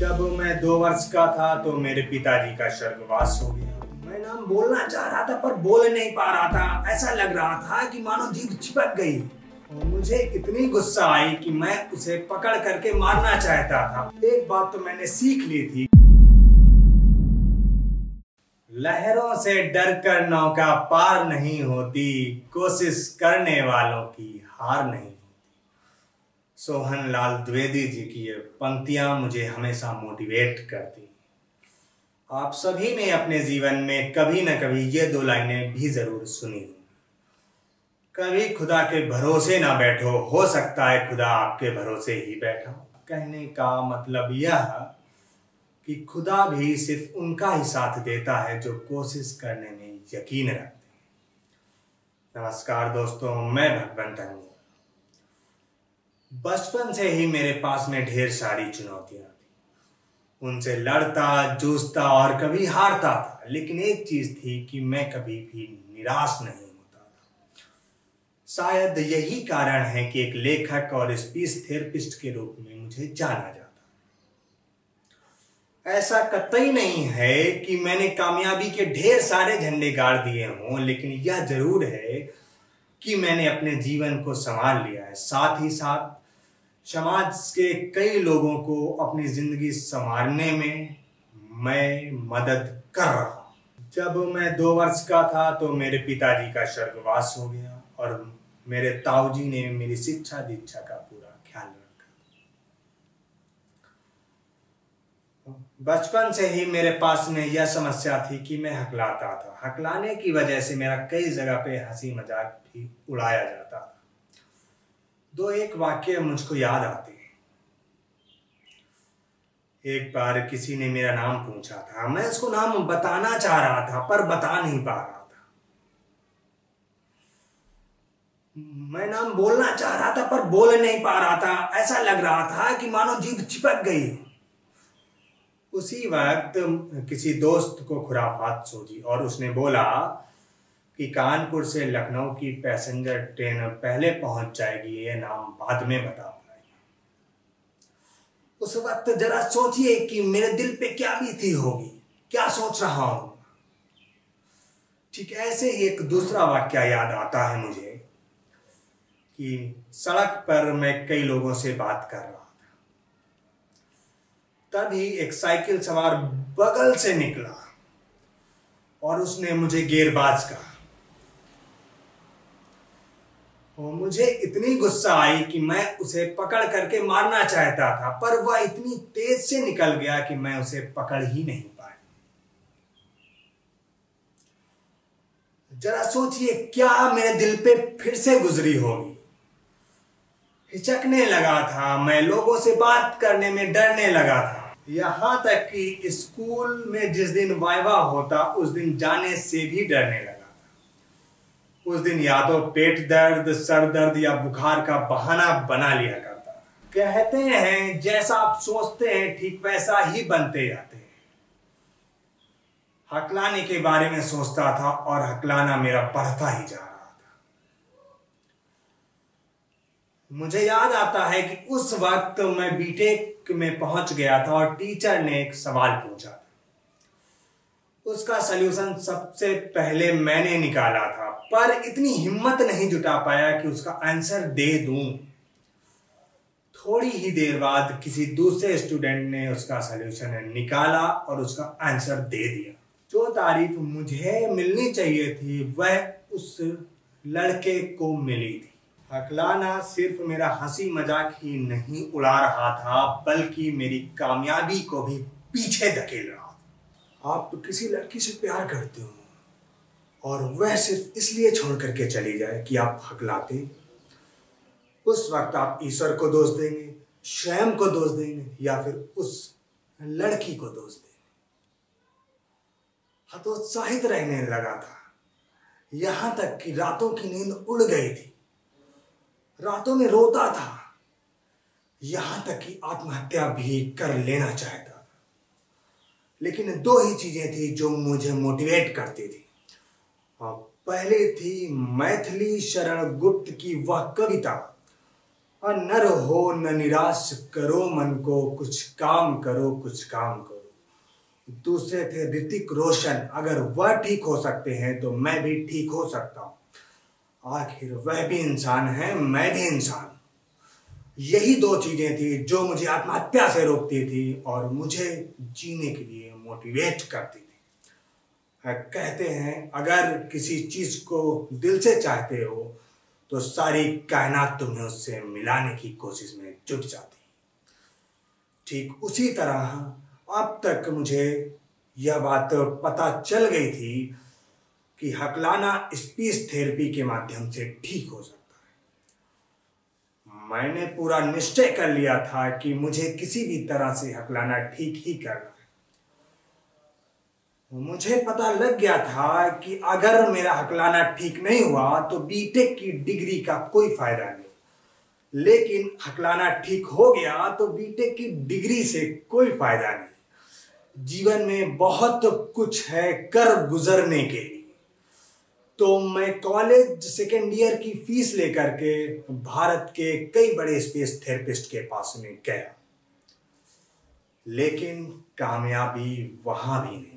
जब मैं 2 वर्ष का था तो मेरे पिताजी का स्वर्गवास हो गया। मैं नाम बोलना चाह रहा था पर बोल नहीं पा रहा था। ऐसा लग रहा था कि मानो जीभ चिपक गई और मुझे इतनी गुस्सा आई कि मैं उसे पकड़ करके मारना चाहता था। एक बात तो मैंने सीख ली थी, लहरों से डरकर नौका पार नहीं होती, कोशिश करने वालों की हार नहीं। सोहन लाल द्विवेदी जी की ये पंक्तियां मुझे हमेशा मोटिवेट करती। आप सभी ने अपने जीवन में कभी न कभी ये 2 लाइनें भी जरूर सुनी होंगी। कभी खुदा के भरोसे ना बैठो, हो सकता है खुदा आपके भरोसे ही बैठा। कहने का मतलब यह कि खुदा भी सिर्फ उनका ही साथ देता है जो कोशिश करने में यकीन रखते हैं। नमस्कार दोस्तों, मैं भगवंत हूं। बचपन से ही मेरे पास में ढेर सारी चुनौतियां थी। उनसे लड़ता, जूझता और कभी हारता था, लेकिन एक चीज थी कि मैं कभी भी निराश नहीं होता था। शायद यही कारण है कि एक लेखक और स्पीच थेरेपिस्ट के रूप में मुझे जाना जाता। ऐसा कतई नहीं है कि मैंने कामयाबी के ढेर सारे झंडे गाड़ दिए हों, लेकिन यह जरूर है कि मैंने अपने जीवन को संभाल लिया है। साथ ही साथ समाज के कई लोगों को अपनी जिंदगी संवारने में मैं मदद कर रहा हूं। जब मैं 2 वर्ष का था तो मेरे पिताजी का स्वर्गवास हो गया और मेरे ताऊजी ने मेरी शिक्षा दीक्षा का पूरा ख्याल रखा। बचपन से ही मेरे पास में यह समस्या थी कि मैं हकलाता था। हकलाने की वजह से मेरा कई जगह पे हंसी मजाक भी उड़ाया जाता था। 2-1 वाक्य मुझको याद आते हैं। एक बार किसी ने मेरा नाम पूछा था, मैं उसको नाम बताना चाह रहा था पर बता नहीं पा रहा था। मैं नाम बोलना चाह रहा था पर बोल नहीं पा रहा था। ऐसा लग रहा था कि मानो जीभ चिपक गई। उसी वक्त किसी दोस्त को खुराफात सूझी और उसने बोला कि कानपुर से लखनऊ की पैसेंजर ट्रेन पहले पहुंच जाएगी, ये नाम बाद में बता पाएगी। उस वक्त जरा सोचिए कि मेरे दिल पे क्या बीती होगी, क्या सोच रहा हूं। ठीक ऐसे ही एक दूसरा वाक्य याद आता है मुझे कि सड़क पर मैं कई लोगों से बात कर रहा था, तभी एक साइकिल सवार बगल से निकला और उसने मुझे गेरबाज कहा। और मुझे इतनी गुस्सा आई कि मैं उसे पकड़ करके मारना चाहता था, पर वह इतनी तेज से निकल गया कि मैं उसे पकड़ ही नहीं पाया। जरा सोचिए क्या मेरे दिल पे फिर से गुजरी होगी। हिचकने लगा था, मैं लोगों से बात करने में डरने लगा था। यहां तक कि स्कूल में जिस दिन वाइवा होता उस दिन जाने से भी डरने लगा। उस दिन या तो पेट दर्द, सर दर्द या बुखार का बहाना बना लिया करता। कहते हैं जैसा आप सोचते हैं ठीक वैसा ही बनते जाते हैं। हकलाने के बारे में सोचता था और हकलाना मेरा बढ़ता ही जा रहा था। मुझे याद आता है कि उस वक्त मैं बीटेक में पहुंच गया था और टीचर ने एक सवाल पूछा था। उसका सलूशन सबसे पहले मैंने निकाला था, पर इतनी हिम्मत नहीं जुटा पाया कि उसका आंसर दे दूं। थोड़ी ही देर बाद किसी दूसरे स्टूडेंट ने उसका सलूशन निकाला और उसका आंसर दे दिया। जो तारीफ मुझे मिलनी चाहिए थी वह उस लड़के को मिली थी। हकलाना सिर्फ मेरा हंसी मजाक ही नहीं उड़ा रहा था, बल्कि मेरी कामयाबी को भी पीछे धकेल रहा था। आप तो किसी लड़की से प्यार करते हो और वह सिर्फ इसलिए छोड़ करके चली जाए कि आप हकलाते, उस वक्त आप ईश्वर को दोष देंगे, स्वयं को दोष देंगे या फिर उस लड़की को दोष देंगे। हतोत्साहित रहने लगा था, यहां तक कि रातों की नींद उड़ गई थी। रातों में रोता था, यहां तक कि आत्महत्या भी कर लेना चाहता था। लेकिन 2 ही चीजें थी जो मुझे मोटिवेट करती थी। पहली थी मैथिली शरण गुप्त की वह कविता और न रहो न निराश करो मन को, कुछ काम करो कुछ काम करो। दूसरे थे ऋतिक रोशन, अगर वह ठीक हो सकते हैं तो मैं भी ठीक हो सकता हूं। आखिर वह भी इंसान है, मैं भी इंसान। यही दो चीजें थी जो मुझे आत्महत्या से रोकती थी और मुझे जीने के लिए मोटिवेट करती थी। कहते हैं अगर किसी चीज को दिल से चाहते हो तो सारी कायनात तुम्हें उससे मिलाने की कोशिश में जुट जाती। ठीक उसी तरह अब तक मुझे यह बात पता चल गई थी कि हकलाना स्पीच थेरेपी के माध्यम से ठीक हो सकता है। मैंने पूरा निश्चय कर लिया था कि मुझे किसी भी तरह से हकलाना ठीक ही करना है। मुझे पता लग गया था कि अगर मेरा हकलाना ठीक नहीं हुआ तो बीटेक की डिग्री का कोई फायदा नहीं, लेकिन हकलाना ठीक हो गया तो बीटेक की डिग्री से कोई फायदा नहीं। जीवन में बहुत कुछ है कर गुजरने के लिए। तो मैं कॉलेज सेकेंड ईयर की फीस लेकर के भारत के कई बड़े स्पेस थेरेपिस्ट के पास में गया, लेकिन कामयाबी वहां भी नहीं।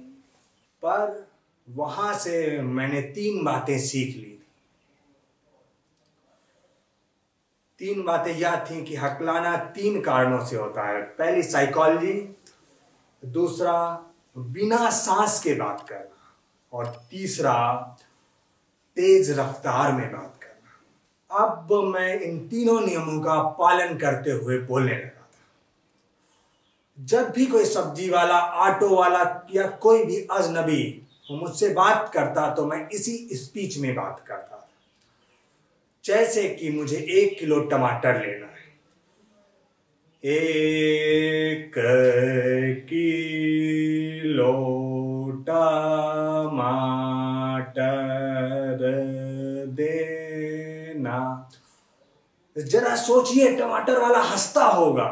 पर वहां से मैंने 3 बातें सीख ली थी। 3 बातें यह थी कि हकलाना 3 कारणों से होता है। पहली साइकोलॉजी, दूसरा बिना सांस के बात करना, और तीसरा तेज रफ्तार में बात करना। अब मैं इन तीनों नियमों का पालन करते हुए बोलने लगा था। जब भी कोई सब्जी वाला, ऑटो वाला या कोई भी अजनबी मुझसे बात करता तो मैं इसी स्पीच में बात करता था। जैसे कि मुझे 1 किलो टमाटर लेना है। 1 किलो टमाटर देना। जरा सोचिए, टमाटर वाला हंसता होगा,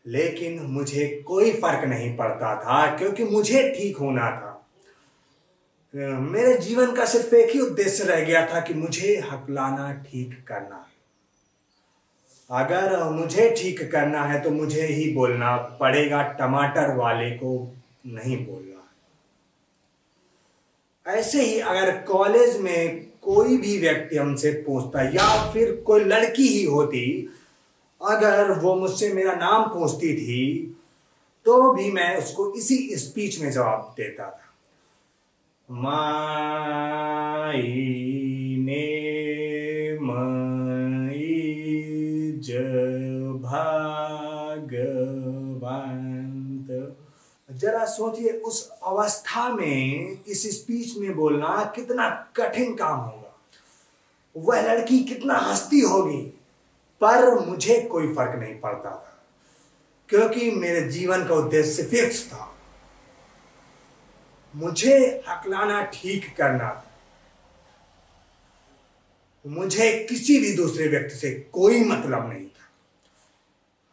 लेकिन मुझे कोई फर्क नहीं पड़ता था क्योंकि मुझे ठीक होना था। मेरे जीवन का सिर्फ एक ही उद्देश्य रह गया था कि मुझे हकलाना ठीक करना है। अगर मुझे ठीक करना है तो मुझे ही बोलना पड़ेगा, टमाटर वाले को नहीं बोलना। ऐसे ही अगर कॉलेज में कोई भी व्यक्ति हमसे पूछता, या फिर कोई लड़की ही होती, अगर वो मुझसे मेरा नाम पूछती थी तो भी मैं उसको इसी स्पीच में जवाब देता था। My name is Bhagwant. जरा सोचिए, उस अवस्था में इस स्पीच में बोलना कितना कठिन काम होगा। वह लड़की कितना हंसती होगी, पर मुझे कोई फर्क नहीं पड़ता था क्योंकि मेरे जीवन का उद्देश्य फिक्स था। मुझे हकलाना ठीक करना था। मुझे किसी भी दूसरे व्यक्ति से कोई मतलब नहीं था।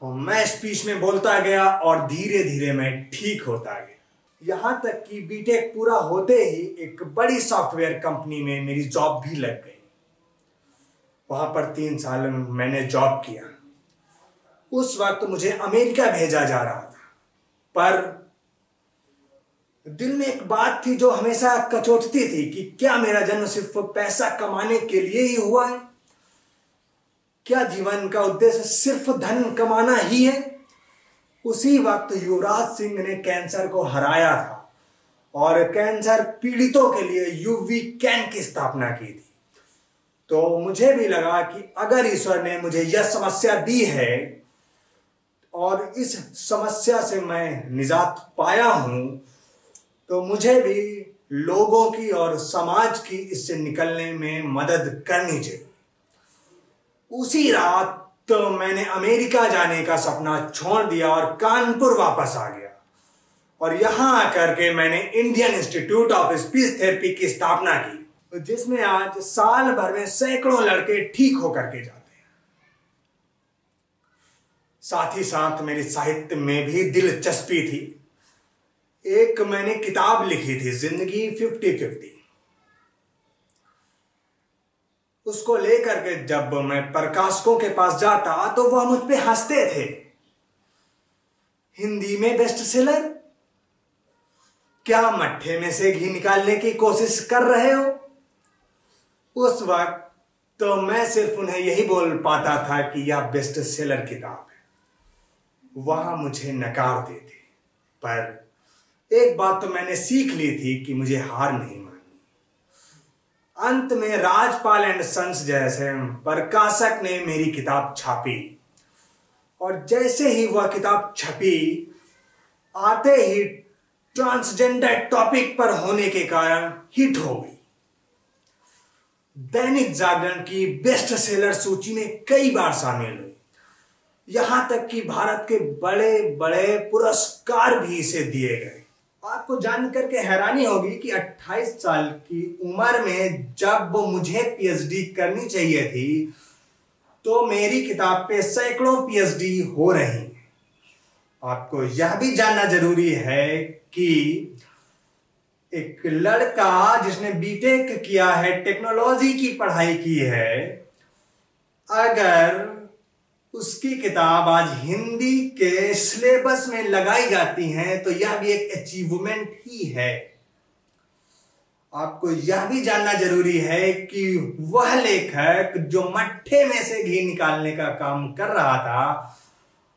और मैं स्पीच में बोलता गया और धीरे धीरे मैं ठीक होता गया। यहां तक कि बीटेक पूरा होते ही एक बड़ी सॉफ्टवेयर कंपनी में मेरी जॉब भी लग गई। वहां पर 3 साल मैंने जॉब किया। उस वक्त मुझे अमेरिका भेजा जा रहा था, पर दिल में एक बात थी जो हमेशा कचोटती थी कि क्या मेरा जन्म सिर्फ पैसा कमाने के लिए ही हुआ है? क्या जीवन का उद्देश्य सिर्फ धन कमाना ही है? उसी वक्त युवराज सिंह ने कैंसर को हराया था और कैंसर पीड़ितों के लिए यूवी कैन की स्थापना की थी। तो मुझे भी लगा कि अगर ईश्वर ने मुझे यह समस्या दी है और इस समस्या से मैं निजात पाया हूं, तो मुझे भी लोगों की और समाज की इससे निकलने में मदद करनी चाहिए। उसी रात तो मैंने अमेरिका जाने का सपना छोड़ दिया और कानपुर वापस आ गया। और यहां आकर के मैंने Indian institute of speech therapy की स्थापना की, जिसमें आज साल भर में सैकड़ों लड़के ठीक होकर के जाते हैं। साथ ही साथ मेरी साहित्य में भी दिलचस्पी थी। एक मैंने किताब लिखी थी, जिंदगी 50-50। उसको लेकर के जब मैं प्रकाशकों के पास जाता तो वह मुझ पे हंसते थे। हिंदी में बेस्ट सेलर? क्या मट्ठे में से घी निकालने की कोशिश कर रहे हो? उस वक्त तो मैं सिर्फ उन्हें यही बोल पाता था कि यह बेस्ट सेलर किताब है। वह मुझे नकार देते, पर एक बात तो मैंने सीख ली थी कि मुझे हार नहीं माननी। अंत में राजपाल एंड सन्स जैसे प्रकाशक ने मेरी किताब छापी, और जैसे ही वह किताब छपी, आते ही ट्रांसजेंडर टॉपिक पर होने के कारण हिट हो गई। दैनिक जागरण की बेस्ट सेलर सूची में कई बार शामिल हुई, यहां तक कि भारत के बड़े बड़े पुरस्कार भी इसे दिए गए। आपको जानकर के हैरानी होगी कि 28 साल की उम्र में जब मुझे पीएचडी करनी चाहिए थी, तो मेरी किताब पे सैकड़ों पीएचडी हो रही हैं। आपको यह भी जानना जरूरी है कि एक लड़का जिसने बीटेक किया है, टेक्नोलॉजी की पढ़ाई की है, अगर उसकी किताब आज हिंदी के सिलेबस में लगाई जाती है तो यह भी एक अचीवमेंट ही है। आपको यह भी जानना जरूरी है कि वह लेखक जो मट्ठे में से घी निकालने का काम कर रहा था,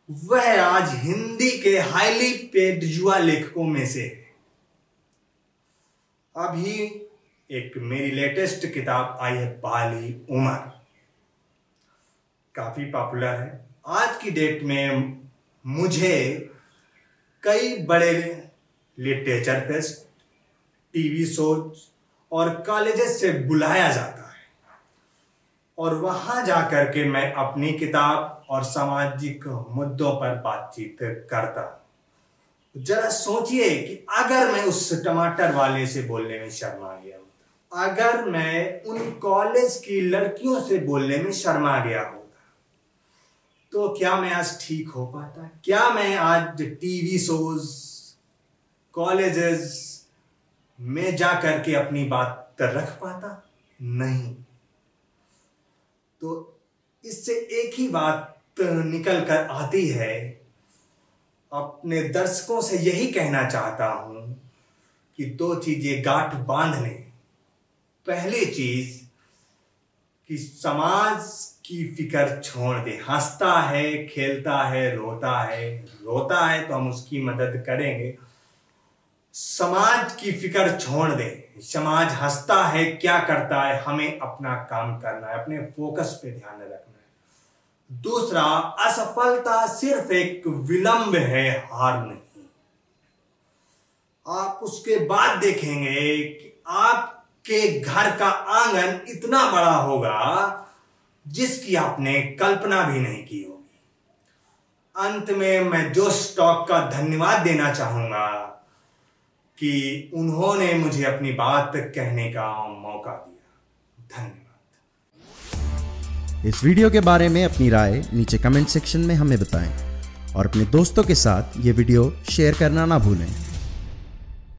वह आज हिंदी के हाईली पेड युवा लेखकों में से है। अभी एक मेरी लेटेस्ट किताब आई है, बाली उमर, काफी पॉपुलर है। आज की डेट में मुझे कई बड़े लिटरेचर फेस्ट, टीवी शोज और कॉलेजेस से बुलाया जाता है, और वहां जाकर के मैं अपनी किताब और सामाजिक मुद्दों पर बातचीत करता हूं। जरा सोचिए कि अगर मैं उस टमाटर वाले से बोलने में शर्मा गया होता, अगर मैं उन कॉलेज की लड़कियों से बोलने में शर्मा गया होता, तो क्या मैं आज ठीक हो पाता? क्या मैं आज टीवी शोज, कॉलेजेस में जाकर के अपनी बात रख पाता? नहीं। तो इससे एक ही बात निकल कर आती है, अपने दर्शकों से यही कहना चाहता हूं कि दो चीजें गांठ बांध लें। पहली चीज कि समाज की फिक्र छोड़ दे। हंसता है, खेलता है, रोता है तो हम उसकी मदद करेंगे। समाज की फिक्र छोड़ दे। समाज हंसता है, क्या करता है, हमें अपना काम करना है, अपने फोकस पे ध्यान रखना है। दूसरा, असफलता सिर्फ एक विलंब है, हार नहीं। आप उसके बाद देखेंगे कि आपके घर का आंगन इतना बड़ा होगा जिसकी आपने कल्पना भी नहीं की होगी। अंत में मैं जोश टॉक का धन्यवाद देना चाहूंगा कि उन्होंने मुझे अपनी बात कहने का मौका दिया। धन्यवाद। इस वीडियो के बारे में अपनी राय नीचे कमेंट सेक्शन में हमें बताएं और अपने दोस्तों के साथ ये वीडियो शेयर करना ना भूलें।